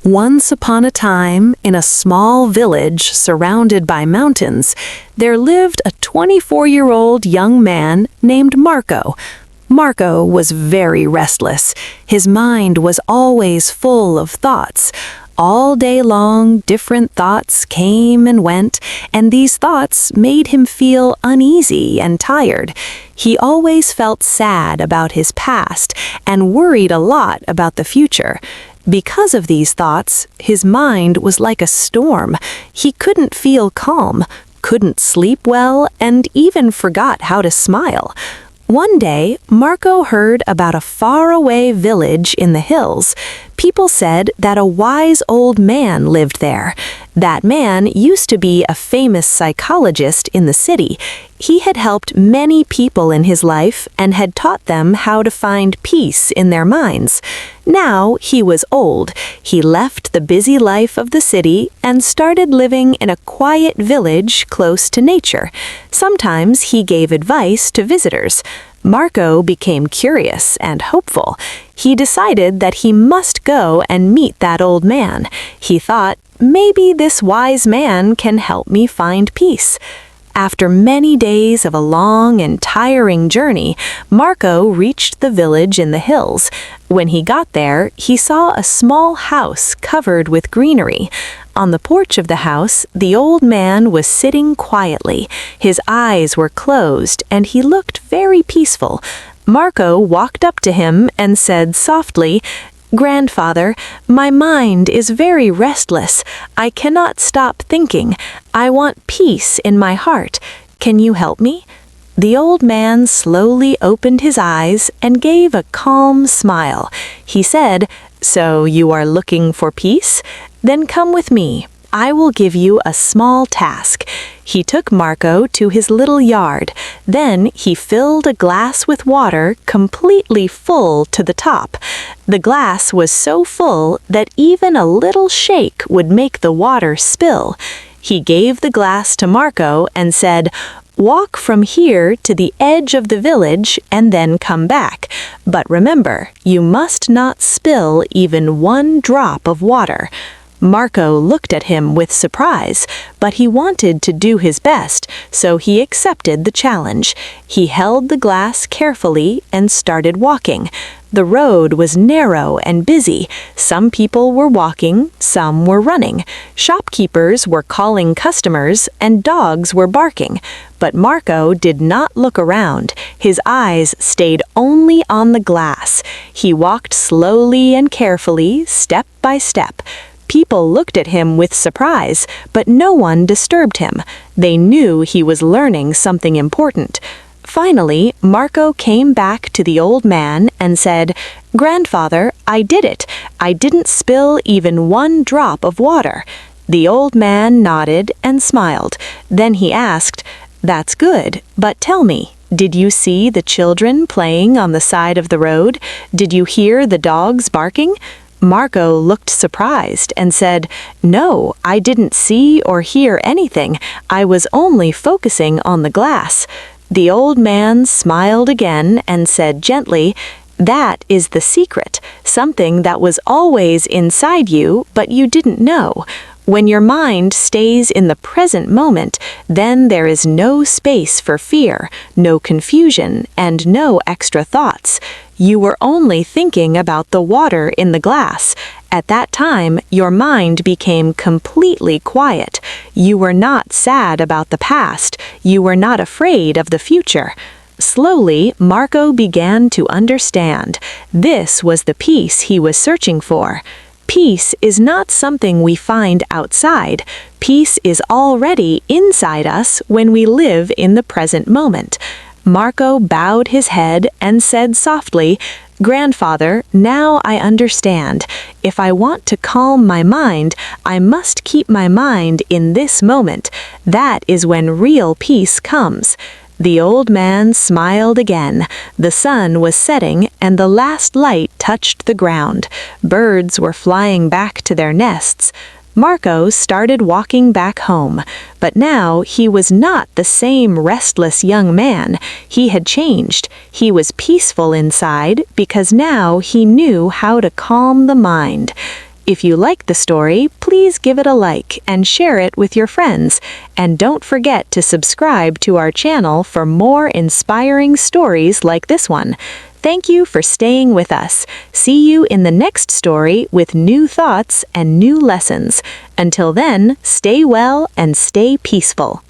Once upon a time, in a small village surrounded by mountains, there lived a 24-year-old young man named Marco. Marco was very restless. His mind was always full of thoughts. All day long, different thoughts came and went, and these thoughts made him feel uneasy and tired. He always felt sad about his past and worried a lot about the future. Because of these thoughts, his mind was like a storm. He couldn't feel calm, couldn't sleep well, and even forgot how to smile. One day, Marco heard about a faraway village in the hills. People said that a wise old man lived there. That man used to be a famous psychologist in the city. He had helped many people in his life and had taught them how to find peace in their minds. Now he was old. He left the busy life of the city and started living in a quiet village close to nature. Sometimes he gave advice to visitors. Marco became curious and hopeful. He decided that he must go and meet that old man. He thought, maybe this wise man can help me find peace. After many days of a long and tiring journey, Marco reached the village in the hills. When he got there, he saw a small house covered with greenery. On the porch of the house, the old man was sitting quietly. His eyes were closed, and he looked very peaceful. Marco walked up to him and said softly, "Grandfather, my mind is very restless. I cannot stop thinking. I want peace in my heart. Can you help me?" The old man slowly opened his eyes and gave a calm smile. He said, "So you are looking for peace? Then come with me. I will give you a small task." He took Marco to his little yard. Then he filled a glass with water completely full to the top. The glass was so full that even a little shake would make the water spill. He gave the glass to Marco and said, "Walk from here to the edge of the village and then come back. But remember, you must not spill even one drop of water." Marco looked at him with surprise, but he wanted to do his best, so he accepted the challenge. He held the glass carefully and started walking. The road was narrow and busy. Some people were walking, some were running. Shopkeepers were calling customers, and dogs were barking. But Marco did not look around. His eyes stayed only on the glass. He walked slowly and carefully, step by step. People looked at him with surprise, but no one disturbed him. They knew he was learning something important. Finally, Marco came back to the old man and said, "Grandfather, I did it. I didn't spill even one drop of water." The old man nodded and smiled. Then he asked, "That's good, but tell me, did you see the children playing on the side of the road? Did you hear the dogs barking?" Marco looked surprised and said, "No, I didn't see or hear anything. I was only focusing on the glass." The old man smiled again and said gently, "That is the secret, something that was always inside you, but you didn't know. When your mind stays in the present moment, then there is no space for fear, no confusion, and no extra thoughts. You were only thinking about the water in the glass. At that time, your mind became completely quiet. You were not sad about the past. You were not afraid of the future." Slowly, Marco began to understand. This was the peace he was searching for. Peace is not something we find outside. Peace is already inside us when we live in the present moment. Marco bowed his head and said softly, "Grandfather, now I understand. If I want to calm my mind, I must keep my mind in this moment. That is when real peace comes." The old man smiled again. The sun was setting, and the last light touched the ground. Birds were flying back to their nests. Marco started walking back home, but now he was not the same restless young man. He had changed. He was peaceful inside because now he knew how to calm the mind. If you like the story, please give it a like and share it with your friends. And don't forget to subscribe to our channel for more inspiring stories like this one. Thank you for staying with us. See you in the next story with new thoughts and new lessons. Until then, stay well and stay peaceful.